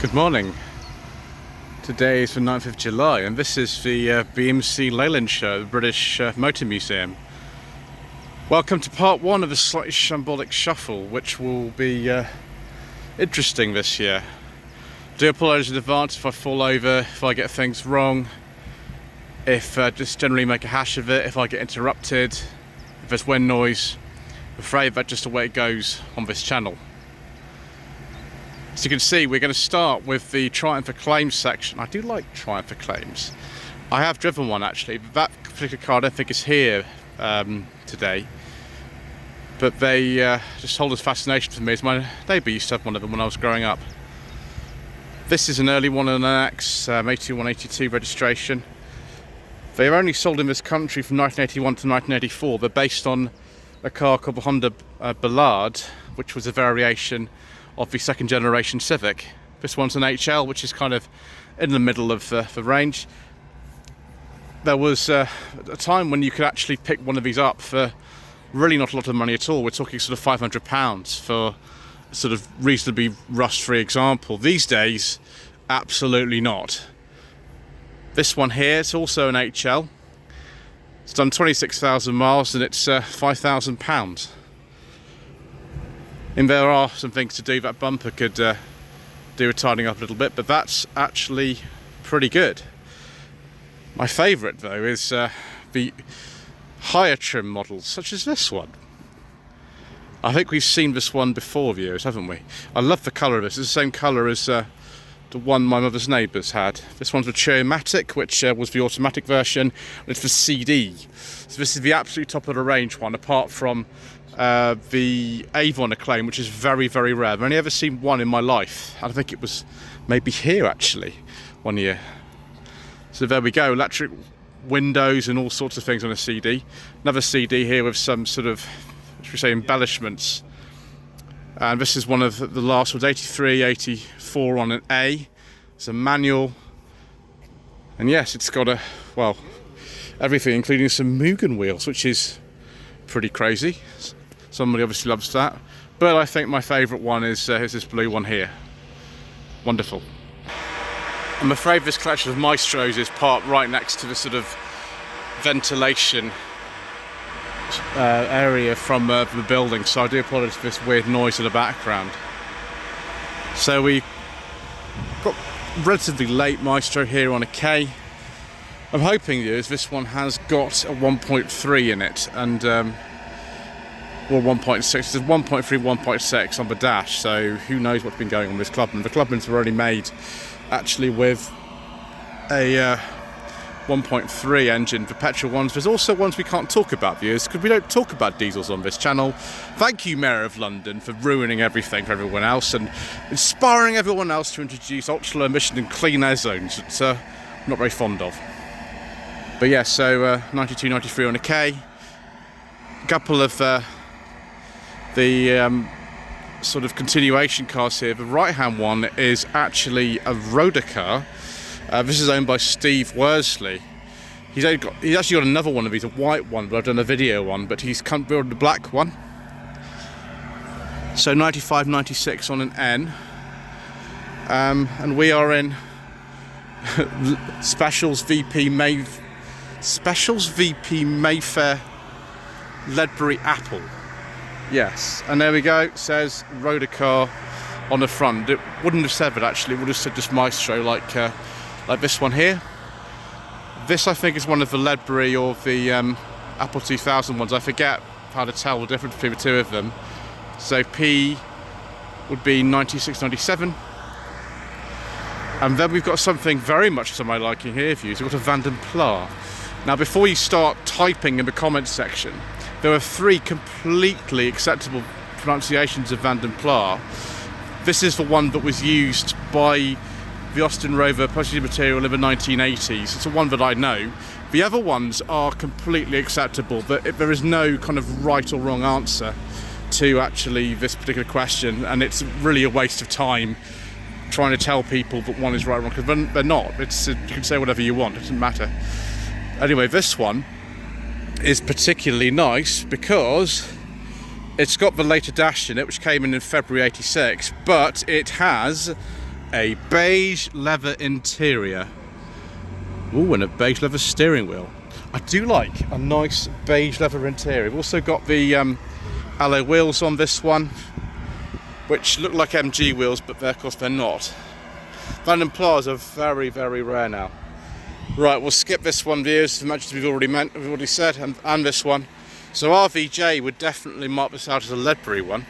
Good morning. Today is the 9th of July and this is the BMC and Leyland Show, the British Motor Museum. Welcome to part one of the Slightly Shambolic Shuffle, which will be interesting this year. I do apologise in advance if I fall over, if I get things wrong, if I just generally make a hash of it, if I get interrupted, if there's wind noise. I'm afraid that's just the way it goes on this channel. As you can see, we're going to start with the Triumph Acclaim section. I do like Triumph Acclaims. I have driven one actually, but that particular car I don't think is here today. But they just hold a fascination for me, as my neighbour used to have one of them when I was growing up. This is an early one on an X8182 registration. They are only sold in this country from 1981 to 1984. They're based on a car called the Honda Ballade, which was a variation of the second generation Civic. This one's an HL, which is kind of in the middle of the range. There was a time when you could actually pick one of these up for really not a lot of money at all. We're talking sort of £500 for a sort of reasonably rust-free example. These days, absolutely not. This one here, it's also an HL. It's done 26,000 miles and it's £5,000. And there are some things to do. That bumper could do a tidying up a little bit, but that's actually pretty good. My favourite though is the higher trim models, such as this one. I think we've seen this one before, viewers, haven't we? I love the colour of this. It's the same colour as the one my mother's neighbours had. This one's the Triumph, which was the automatic version. It's the CD. So this is the absolute top of the range one, apart from the Vanden Acclaim, which is very, very rare. I've only ever seen one in my life. I think it was maybe here actually, one year. So there we go, electric windows and all sorts of things on a CD. Another CD here with some sort of, should we say, embellishments. And this is one of the last ones, 83, 84 on an A. It's a manual. And yes, it's got everything, including some Mugen wheels, which is pretty crazy. Somebody obviously loves that. But I think my favourite one is this blue one here. Wonderful. I'm afraid this collection of Maestros is parked right next to the sort of ventilation area from the building, so I do apologise for this weird noise in the background. So we got relatively late Maestro here on a K. I'm hoping this one has got a 1.3 in it, and or 1.6. There's 1.3, 1.6 on the dash, so who knows what's been going on with this Clubman. The Clubmans were only made actually with a 1.3 engine for petrol ones. There's also ones we can't talk about, viewers, because we don't talk about diesels on this channel. Thank you, Mayor of London, for ruining everything for everyone else and inspiring everyone else to introduce ultra low emission and clean air zones that I'm not very fond of. But yeah, so 92, 93 on a K. A couple of the sort of continuation cars here. The right hand one is actually a Roder car. This is owned by Steve Worsley. He's actually got another one of these, a white one, but I've done a video on, but he's come build the black one. So 95, 96 on an N. And we are in Specials VP Mayfair Ledbury Apple. Yes, and there we go, it says Roder car on the front. It wouldn't have said that actually, it would have said just Maestro, like this one here. This I think is one of the Ledbury or the Apple 2000 ones. I forget how to tell the difference between the two of them. So P would be 96, 97. And then we've got something very much to my liking here for you. So we've got a Vanden Plas. Now before you start typing in the comments section, there are three completely acceptable pronunciations of Vanden Plas. This is the one that was used by the Austin Rover postage material in the 1980s. It's the one that I know. The other ones are completely acceptable, but there is no kind of right or wrong answer to actually this particular question, and it's really a waste of time trying to tell people that one is right or wrong, because they're not. You can say whatever you want, it doesn't matter. Anyway, this one is particularly nice because it's got the later dash in it, which came in February '86, but it has a beige leather interior. Ooh, and a beige leather steering wheel. I do like a nice beige leather interior. We've also got the alloy wheels on this one, which look like MG wheels, but of course they're not. Vanden Plas are very, very rare now. Right, we'll skip this one, viewers, as much as we've already said, and this one. So RVJ would definitely mark this out as a Ledbury one.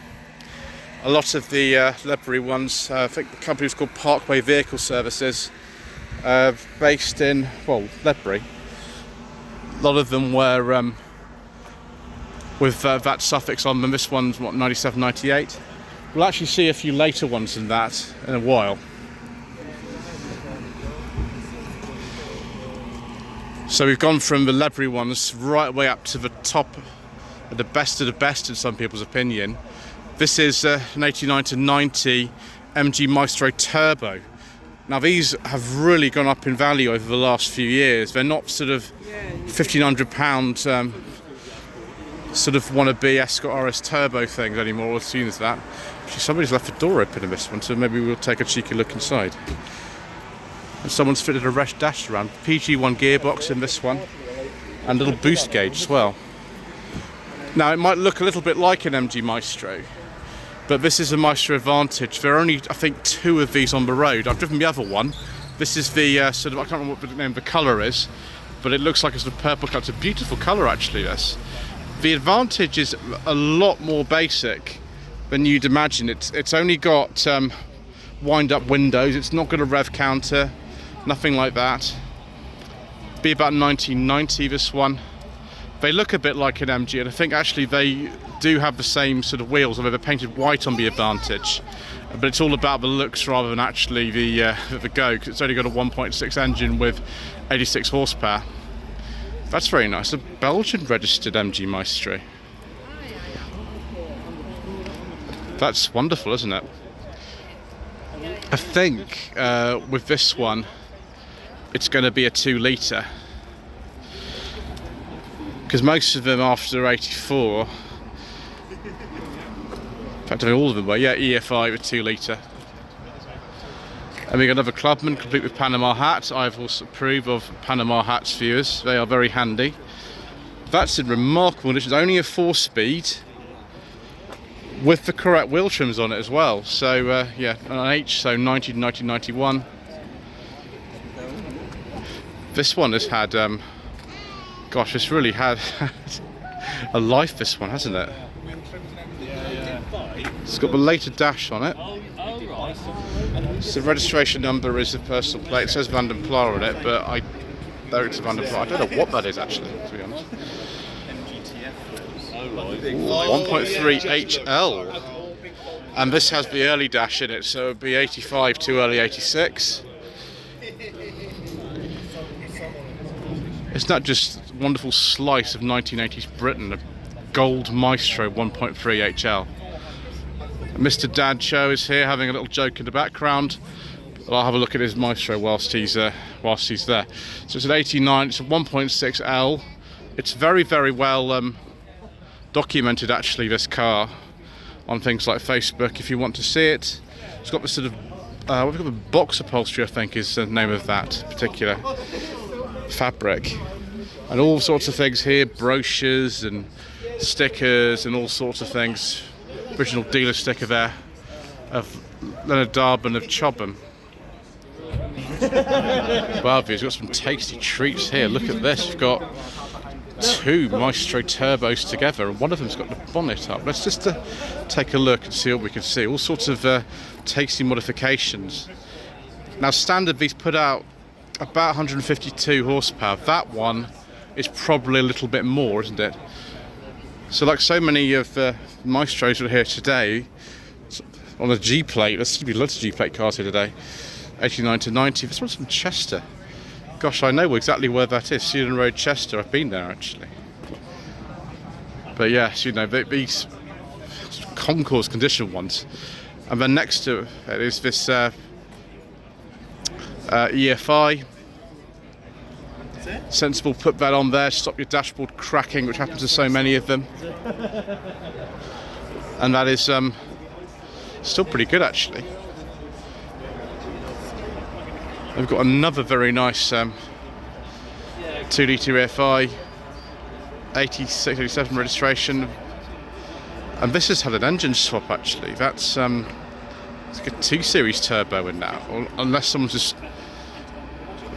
A lot of the Ledbury ones, I think the company was called Parkway Vehicle Services, based in, well, Ledbury. A lot of them were with that suffix on them. This one's, what, 97, 98? We'll actually see a few later ones than that in a while. So we've gone from the Ledbury ones right way up to the top, the best of the best in some people's opinion. This is an 89 to 90 MG Maestro Turbo. Now these have really gone up in value over the last few years. They're not sort of £1,500 sort of wannabe Escort RS Turbo things anymore, as soon as that. Actually, somebody's left the door open in this one, so maybe we'll take a cheeky look inside. And someone's fitted a Resh dash around. PG1 gearbox in this one, and a little boost gauge as well. Now it might look a little bit like an MG Maestro, but this is a Maestro Advantage. There are only, I think, 2 of these on the road. I've driven the other one. This is the sort of, I can't remember what the name of the colour is, but it looks like a sort of purple colour. It's a beautiful colour actually, this. The Advantage is a lot more basic than you'd imagine. It's only got wind-up windows. It's not got a rev counter, nothing like that. Be about 1990, this one. They look a bit like an MG, and I think actually they do have the same sort of wheels, although they're painted white on the Advantage. But it's all about the looks rather than actually the go, because it's only got a 1.6 engine with 86 horsepower. That's very nice. A Belgian registered MG Maestro. That's wonderful, isn't it? I think with this one, it's going to be a 2 litre. Because most of them after 84, in fact, all of them were, yeah, EFI with 2 litre. And we got another Clubman, complete with Panama hat. I've also approved of Panama hats, viewers. They are very handy. That's in remarkable condition. It's only a 4-speed with the correct wheel trims on it as well. So yeah, an H, so 90 to 1991. This one has had, gosh, it's really had a life, this one, hasn't it? It's got the later dash on it. So the registration number is the personal plate. It says Vanden Plas on it, but I don't it's Vanden Plas. I don't know what that is actually, to be honest. 1.3 HL. And this has the early dash in it, so it would be 85 to early 86. It's not just a wonderful slice of 1980s Britain, a gold Maestro 1.3 HL. Mr. Dad Show is here having a little joke in the background. I'll have a look at his Maestro whilst he's there. So it's an 89, it's a 1.6L. It's very, very well documented actually, this car, on things like Facebook if you want to see it. It's got this sort of, we've got the box upholstery, I think is the name of that particular fabric. And all sorts of things here, brochures and stickers and all sorts of things. Original dealer sticker there of Leonard Darban of Chobham. Wow, we've got some tasty treats here. Look at this. We've got 2 Maestro turbos together, and one of them's got the bonnet up. Let's just take a look and see what we can see. All sorts of tasty modifications. Now, standard, these put out about 152 horsepower. That one is probably a little bit more, isn't it? So like so many of the Maestros that are here today, on a G-plate, there's going to be lots of G-plate cars here today, 89 to 90. This one's from Chester. Gosh, I know exactly where that is, Sealand Road, Chester. I've been there actually. But yes, you know, these concourse condition ones. And then next to it is this EFI. Sensible, put that on there, stop your dashboard cracking, which happens to so many of them. And that is still pretty good actually. We've got another very nice 2 litre EFI, 86, 87 registration, and this has had an engine swap actually. That's it's got a 2 Series turbo in now, unless someone's just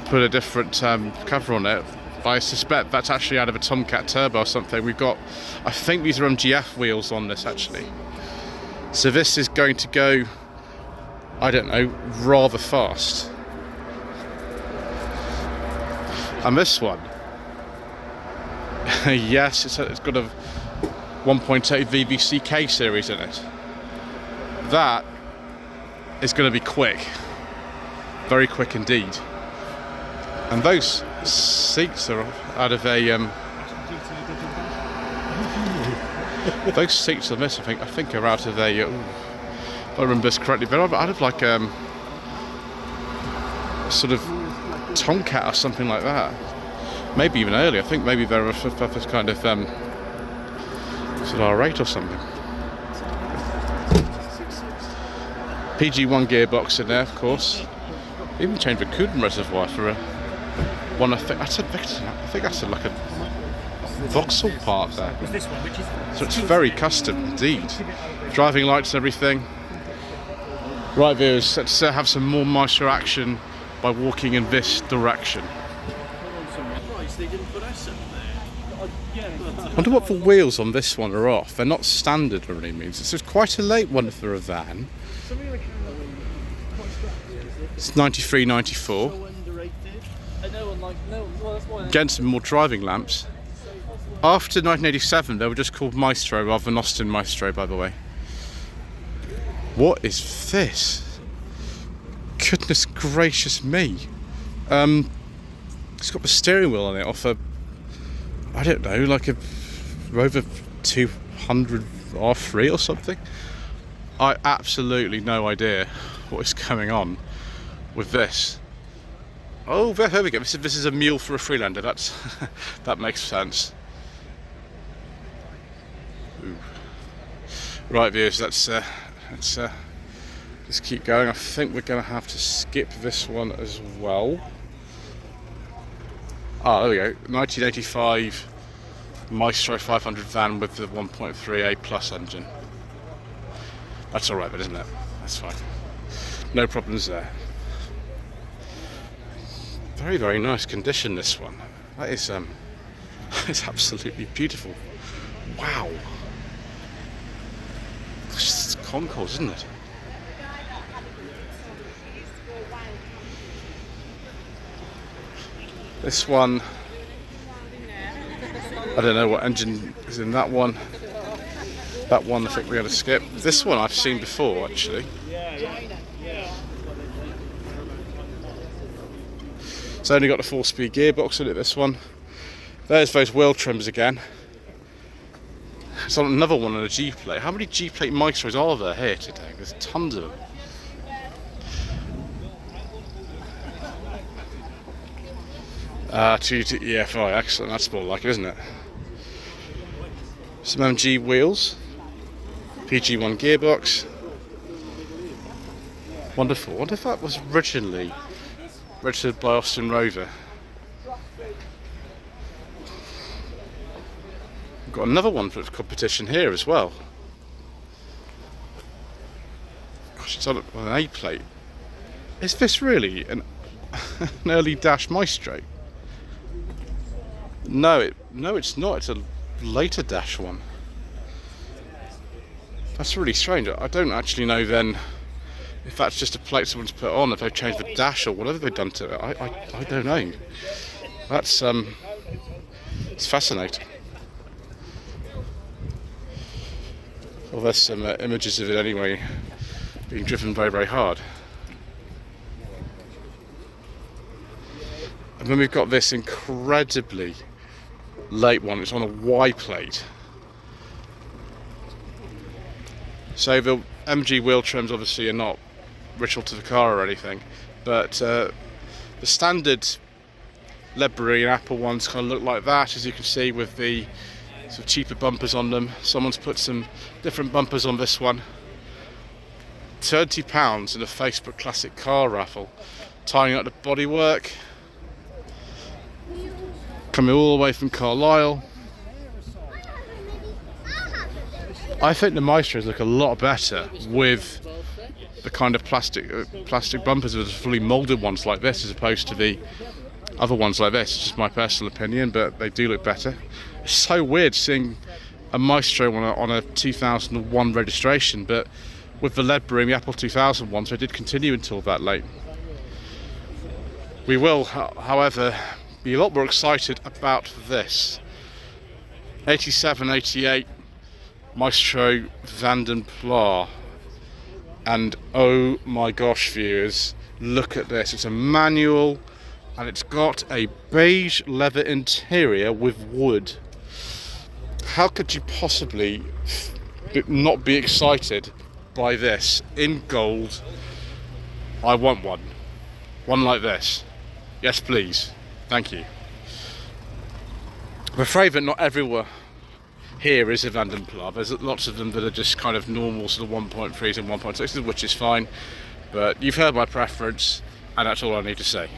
put a different cover on it. But I suspect that's actually out of a Tomcat turbo or something. We've got, I think these are MGF wheels on this actually. So this is going to go, I don't know, rather fast. And this one, yes, it's got a 1.8 VVC K series in it. That is going to be quick, very quick indeed. And those seats are out of a those seats on this, I think are out of a if I remember this correctly, they're out of like sort of Tomcat or something like that. Maybe even earlier. I think maybe they're a kind of sort of R8 or something. PG1 gearbox in there, of course. Even changed the coolant reservoir for a one. I think that's like a Vauxhall part there. So it's very custom indeed. Driving lights and everything. Right viewers, let's have some more Maestro action by walking in this direction. I wonder what the wheels on this one are off. They're not standard or any means. It's quite a late one for a van. It's 93, 94. Getting some more driving lamps. After 1987, they were just called Maestro rather than Austin Maestro, by the way. What is this? Goodness gracious me. It's got the steering wheel on it off a, I don't know, like a Rover 200 R3 or something. I absolutely no idea what is going on with this. Oh, there we go. This is a mule for a Freelander. That's that makes sense. Ooh. Right, viewers. Let's just keep going. I think we're going to have to skip this one as well. Ah, there we go. 1985 Maestro 500 van with the 1.3 A plus engine. That's all right, but isn't it? That's fine. No problems there. Very, very nice condition, this one. That is it's absolutely beautiful. Wow. It's concourse, isn't it? This one, I don't know what engine is in that one. That one I think we're going to skip. This one I've seen before actually. It's only got a 4-speed gearbox in it, this one. There's those wheel trims again. It's on another one on a G-plate. How many G-plate Maestros are there here today? There's tons of them. EFI, excellent. That's more like it, isn't it? Some MG wheels. PG1 gearbox. Wonderful. I wonder if that was originally registered by Austin Rover. We've got another one for the competition here as well. Gosh, it's on an A plate. Is this really an early dash Maestro? No, it's not. It's a later dash one. That's really strange. I don't actually know then if that's just a plate someone's put on, if they've changed the dash or whatever they've done to it. I don't know. That's it's fascinating. Well, there's some images of it anyway, being driven very, very hard. And then we've got this incredibly late one. It's on a Y plate. So the MG wheel trims obviously are not ritual to the car or anything, but the standard Ledbury and Apple ones kind of look like that, as you can see, with the sort of cheaper bumpers on them. Someone's put some different bumpers on this one. £30 in a Facebook Classic car raffle. tying up the bodywork. Coming all the way from Carlisle. I think the Maestros look a lot better with the kind of plastic bumpers with the fully moulded ones like this, as opposed to the other ones like this. It's just my personal opinion, but they do look better. It's so weird seeing a Maestro on a 2001 registration, but with the lead brim, the Apple 2000 ones, I did continue until that late. We will, however, be a lot more excited about this 87-88 Maestro Vanden Plas. And oh my gosh, viewers, look at this. It's a manual and it's got a beige leather interior with wood. How could you possibly not be excited by this in gold? I want one. One like this. Yes, please. Thank you. I'm afraid that not everywhere here is a Vanden Plas. There's lots of them that are just kind of normal sort of 1.3s and 1.6s, which is fine. But you've heard my preference, and that's all I need to say.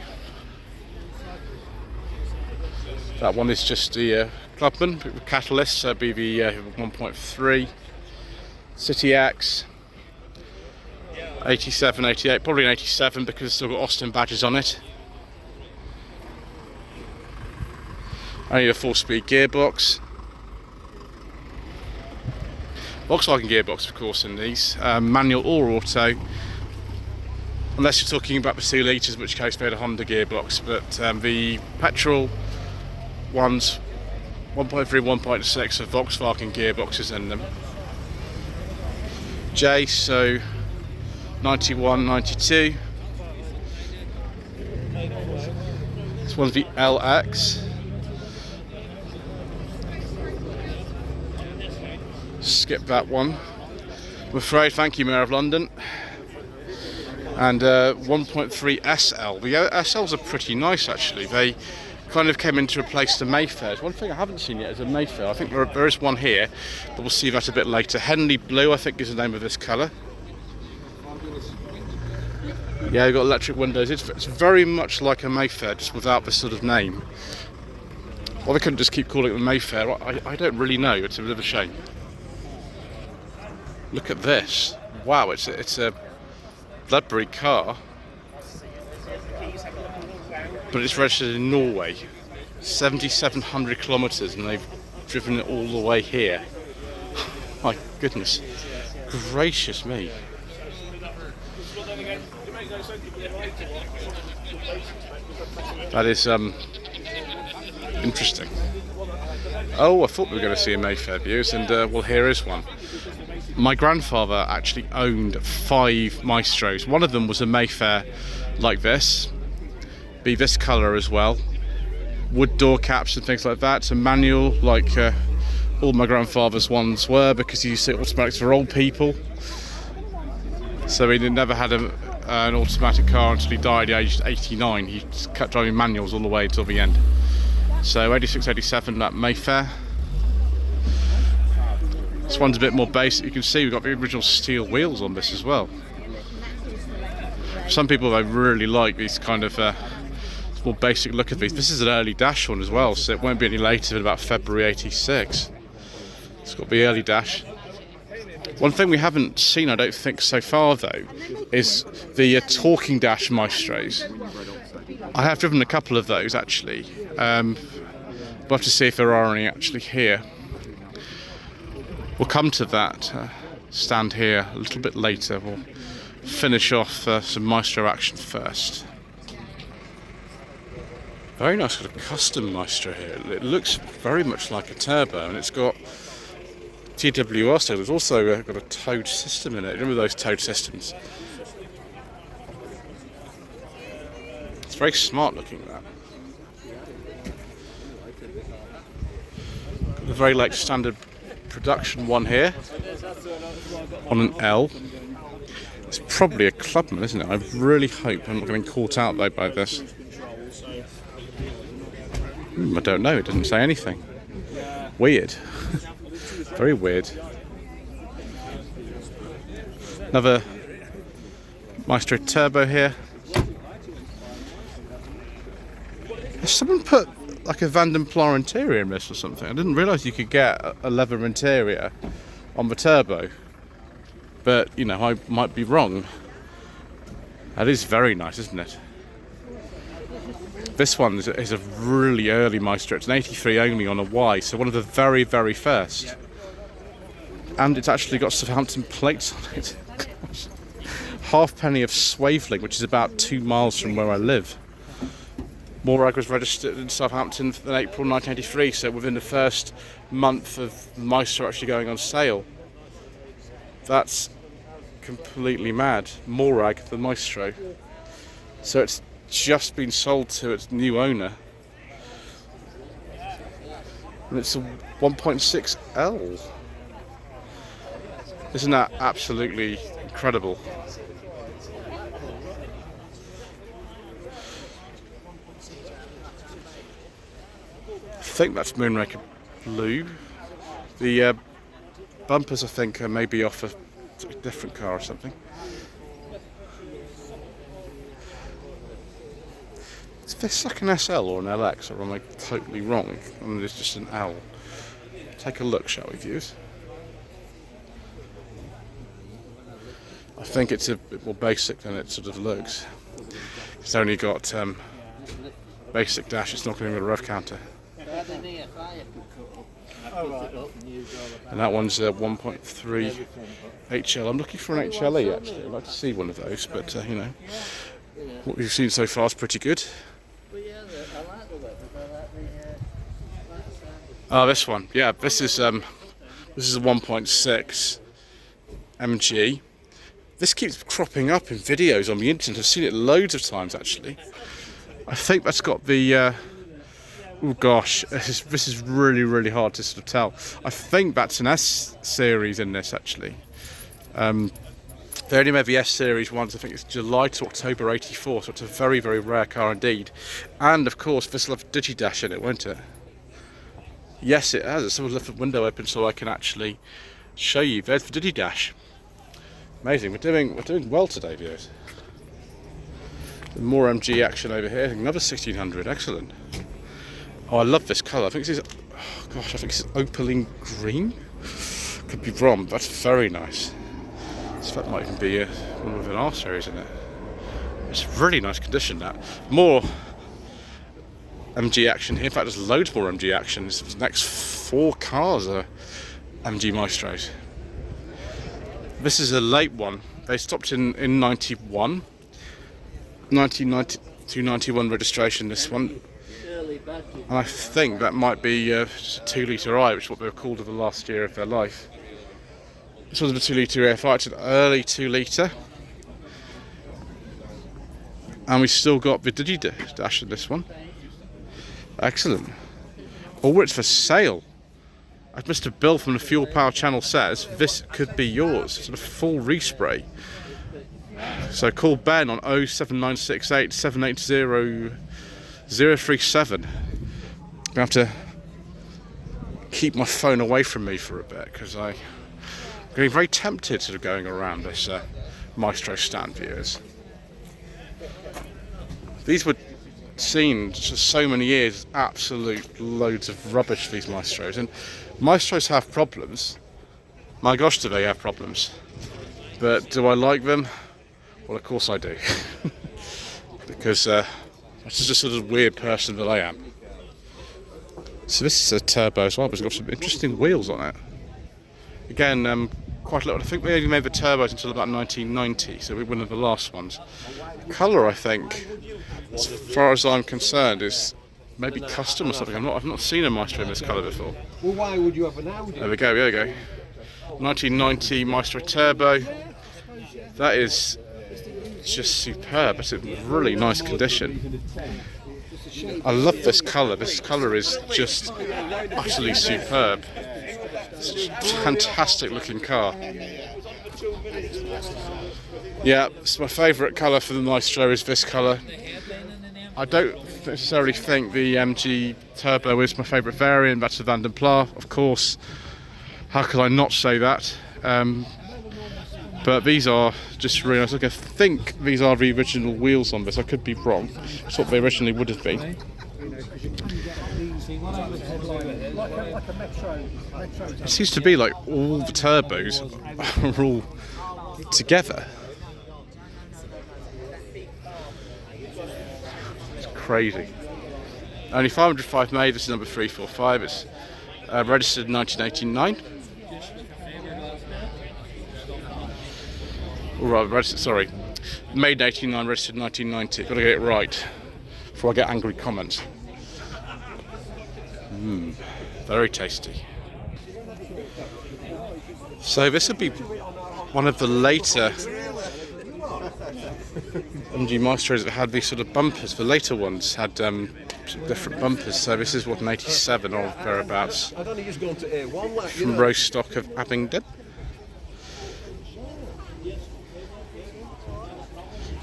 That one is just the Clubman with catalyst, so it'd be the 1.3 City X. 87, 88, probably an 87 because it's still got Austin badges on it. Only a 4-speed gearbox. Volkswagen gearbox, of course, in these. Manual or auto. Unless you're talking about the 2 litres, in which case they had a Honda gearbox. But the petrol ones, 1.3, 1.6 of Volkswagen gearboxes in them. J, so 91, 92. This one's the LX. Skip that one, I'm afraid. Thank you, Mayor of London. And 1.3 SL. The SLs are pretty nice, actually. They kind of came in to replace the Mayfairs. One thing I haven't seen yet is a Mayfair. I think there is one here, but we'll see that a bit later. Henley Blue, I think, is the name of this colour. Yeah, you've got electric windows. It's very much like a Mayfair, just without the sort of name. Well, they couldn't just keep calling it the Mayfair. I don't really know. It's a bit of a shame. Look at this. Wow, it's a Ledbury car, but it's registered in Norway. 7,700 kilometres, and they've driven it all the way here. My goodness gracious me. That is interesting. Oh, I thought we were going to see a Mayfair views, and well, here is one. My grandfather actually owned 5 Maestros. One of them was a Mayfair like this, be this colour as well, wood door caps and things like that. It's a manual, like all my grandfather's ones were, because he used to automatics for old people. So he never had an automatic car until he died at age 89. He kept driving manuals all the way until the end. So 86, 87, that Mayfair. This one's a bit more basic. You can see we've got the original steel wheels on this as well. Some people, they really like these kind of more basic look of these. This is an early dash one as well, so it won't be any later than about February 86. It's got the early dash. One thing we haven't seen, I don't think, so far though, is the talking dash Maestros. I have driven a couple of those actually. We'll have to see if there are any actually here. We'll come to that stand here a little bit later. We'll finish off some Maestro action first. Very nice sort of custom Maestro here. It looks very much like a turbo, and it's got TWR, so there's also got a towed system in it. Remember those towed systems? It's very smart looking, that. Got a very like standard production one here on an L. It's probably a Clubman, isn't it? I really hope I'm not getting caught out though by this. I don't know, it doesn't say anything. Weird. Very weird. Another Maestro Turbo here. Someone put like a Vanden Plas interior in this or something. I didn't realise you could get a leather interior on the turbo, but you know, I might be wrong. That is very nice, isn't it? This one is a really early Maestro. It's an 83 only on a Y, so one of the very, very first. And it's actually got Southampton plates on it. Halfpenny of Swaveling, which is about 2 miles from where I live. Morag was registered in Southampton in April 1983, so within the first month of Maestro actually going on sale. That's completely mad. Morag, the Maestro. So it's just been sold to its new owner. And it's a 1.6L. Isn't that absolutely incredible? I think that's Moonraker Blue. The bumpers, I think, are maybe off a different car or something. Is this like an SL or an LX, or am I totally wrong? And it's just an L. Take a look, shall we, viewers? I think it's a bit more basic than it sort of looks. It's only got basic dash, it's not going to have a rev counter. And that one's a 1.3 HL. I'm looking for an HLE actually. I'd like to see one of those, but you know, what we've seen so far is pretty good. Oh, this one, yeah, this is a 1.6 MG. This keeps cropping up in videos on the internet. I've seen it loads of times actually. I think that's got the oh gosh, this is really, really hard to sort of tell. I think that's an S series in this actually. They only made the S series ones, I think it's July to October 84, so it's a very, very rare car indeed. And of course, this will have Digidash in it, won't it? Yes, it has. Someone left the window open so I can actually show you. There's the Digidash. Amazing. We're doing well today, viewers. More MG action over here. Another 1600. Excellent. Oh, I love this colour. I think this is. Oh gosh, I think it's opaline green. Could be wrong. But that's very nice. So that might even be one with an R series in it. It's really nice condition. That more MG action here. In fact, there's loads more MG action. The next 4 cars are MG Maestros. This is a late one. They stopped in 91. 1992, 91 registration, this one. And I think that might be just a 2 litre I, which is what they were called in the last year of their life. This was a 2 litre AFI, it's an early 2 litre. And we still got the Digidash in this one. Excellent. Oh, it's for sale. As Mr. Bill from the Fuel Power channel says, this could be yours. It's a full respray. So call Ben on 07968 780 037. I'm going to have to keep my phone away from me for a bit because I'm getting very tempted sort of going around this Maestro stand, viewers. These were seen for so many years, absolute loads of rubbish, these Maestros. And Maestros have problems. My gosh, do they have problems. But do I like them? Well, of course I do. Because that's just a sort of weird person that I am. So this is a turbo as well, but it's got some interesting wheels on it. Again, quite a lot. I think they only made the turbos until about 1990, so we're one of the last ones. The colour, I think, as far as I'm concerned, is maybe custom or something. I've not seen a Maestro in this colour before. Well, why would you have an Audi? There we go, there we go. 1990 Maestro Turbo. That is just superb. It's in really nice condition. I love this colour. This colour is just utterly superb. It's a fantastic looking car. Yeah, it's my favourite colour for the Maestro is this colour. I don't necessarily think the MG Turbo is my favourite variant. That's the Vanden Plas, of course. How could I not say that? But these are just really nice. I think these are the original wheels on this. I could be wrong. It's what they originally would have been. It seems to be like all the turbos are all together. It's crazy. Only 505 made. This is number 345. It's registered in 1989. Or rather, registered, sorry, made in 89, registered in 1990. Got to get it right before I get angry comments. Very tasty. So this would be one of the later MG Maestros that had these sort of bumpers. The later ones had different bumpers. So this is what, an 87 or thereabouts from roast stock of Abingdon.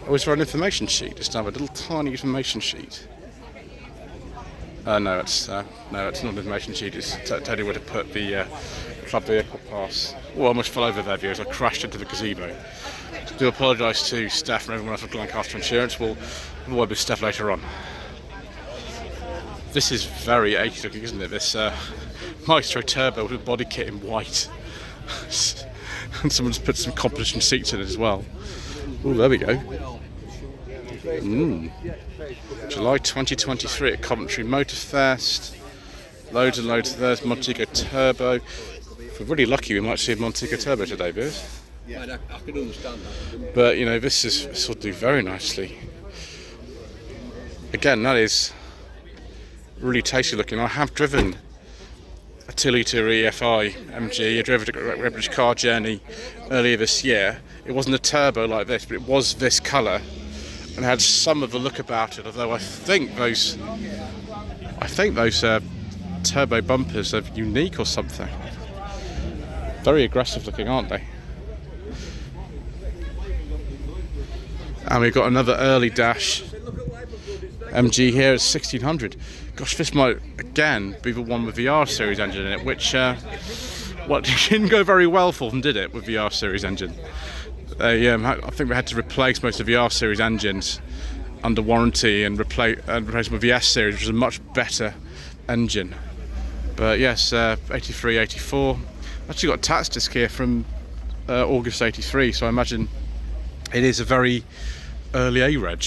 Oh, is there an information sheet? Just have a little tiny information sheet. No, it's not an information sheet. It's tell you where to put the club vehicle pass. Oh, I almost fell over there, viewers. I crashed into the gazebo. I do apologise to Steph and everyone else at Lancaster Insurance. We'll avoid with Steph later on. This is very 80s looking, isn't it? This Maestro Turbo with a body kit in white. And someone's put some competition seats in it as well. Oh, there we go. July 2023 at Coventry Motor Fest. Loads and loads of those. Montego Turbo. If we're really lucky, we might see a Montego Turbo today, Beers. Yeah, I can understand that. But you know, this will do very nicely. Again, that is really tasty looking. I have driven a 2 litre EFI MG. I drove it at a British Car Journey earlier this year. It wasn't a turbo like this, but it was this colour and had some of the look about it. Although I think those turbo bumpers are unique or something. Very aggressive looking, aren't they? And we've got another early dash MG here at 1600. Gosh, this might again be the one with the R series engine in it, which didn't go very well for them, did it, with the R series engine? I think we had to replace most of the R series engines under warranty and replace them with the S series, which is a much better engine. But yes, 83, 84. Actually got a tax disc here from August 83, so I imagine it is a very early A-reg.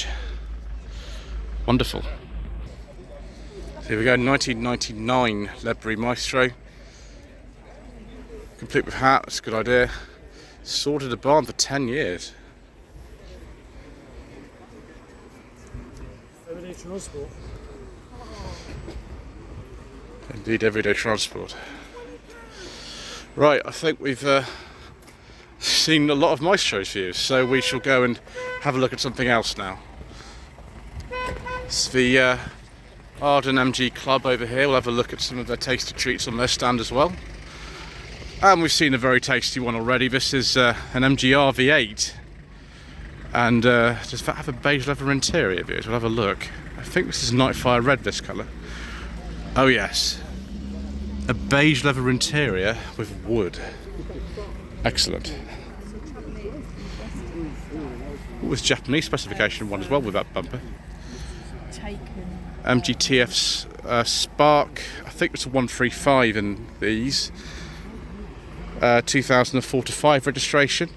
Wonderful. So here we go, 1999 Ledbury Maestro. Complete with hat, that's a good idea. Sorted the barn for 10 years. Everyday transport. Indeed, everyday transport. Right, I think we've seen a lot of Maestros views, so we shall go and have a look at something else now. It's the Arden MG Club over here. We'll have a look at some of their tasty treats on their stand as well. And we've seen a very tasty one already. This is an MG RV8. And does that have a beige leather interior, viewers? We'll have a look. I think this is Nightfire Red, this colour. Oh yes. A beige leather interior with wood. Excellent. What was Japanese specification one as well with that bumper? MGTF's Spark. I think it's a 135 in these. 2004 to 5 registration.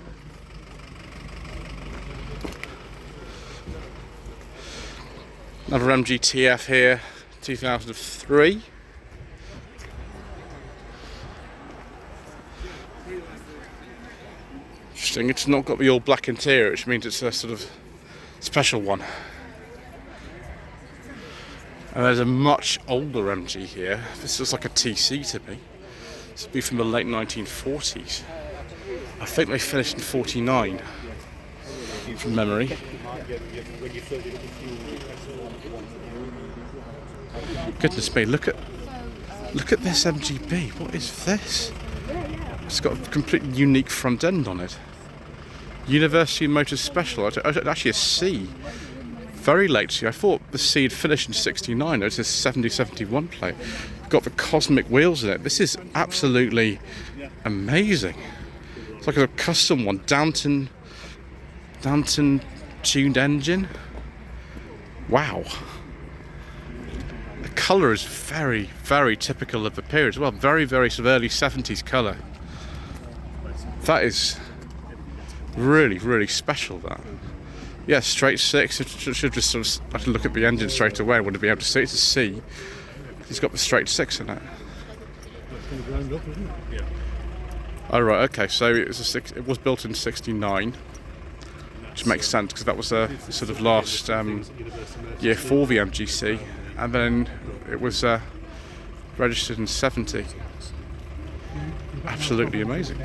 Another MGTF here, 2003. Interesting, it's not got the all black interior, which means it's a sort of special one. And there's a much older MG here. This looks like a TC to me. This would be from the late 1940s. I think they finished in 49, from memory. Goodness me, look at this MGB. What is this? It's got a completely unique front end on it. University Motors Special. Actually a C. Very late C. I thought the C had finished in 69. It's a 70-71 plate. Got the cosmic wheels in it. This is absolutely amazing. It's like a custom one. Downton tuned engine. Wow. colour is very, very typical of the period as well. Very, very sort of early 70s colour. That is really, really special, that. Yeah, straight six. It should just sort of, I can look at the engine straight away. I wouldn't be able to see it. To see, he's got the straight six in it. Oh right, okay. So it was built in '69, which makes sense because that was the sort of last year for the MGC, and then it was registered in '70. Absolutely amazing.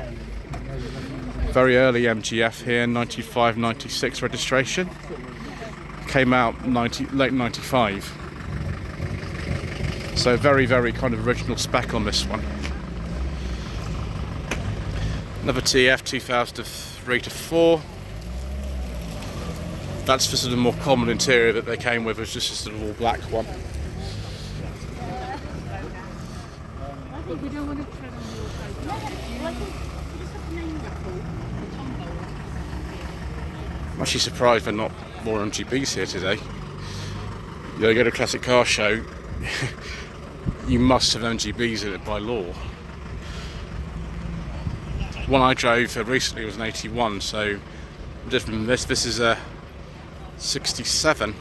Very early MGF here, 95, 96 registration. Came out late 95. So very, very kind of original spec on this one. Another TF 2003 to 4. That's the sort of more common interior that they came with, was just a sort of all black one. I'm actually surprised there are not more MGBs here today. You know, you go to a classic car show, you must have MGBs in it by law. One I drove recently was an 81, so different from this. This is a 67.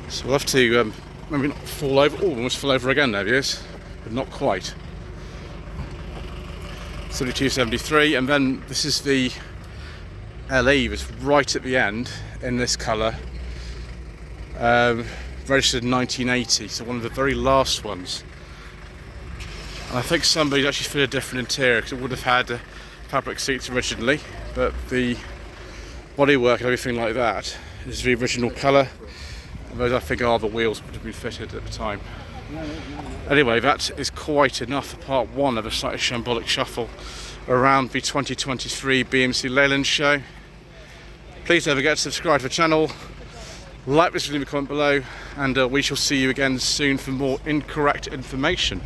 So we'll have to maybe not fall over. Oh, almost fall over again there, he is, but not quite. 3273, and then this is the LE, was right at the end in this colour, registered in 1980, so one of the very last ones. And I think somebody actually fit a different interior because it would have had fabric seats originally, but the bodywork and everything like that is the original colour, and those I think are the wheels would have been fitted at the time. Anyway, that is quite enough for part one of a Slightly Shambolic Shuffle around the 2023 BMC Leyland Show. Please don't forget to subscribe to the channel, like this video, comment below, and we shall see you again soon for more incorrect information.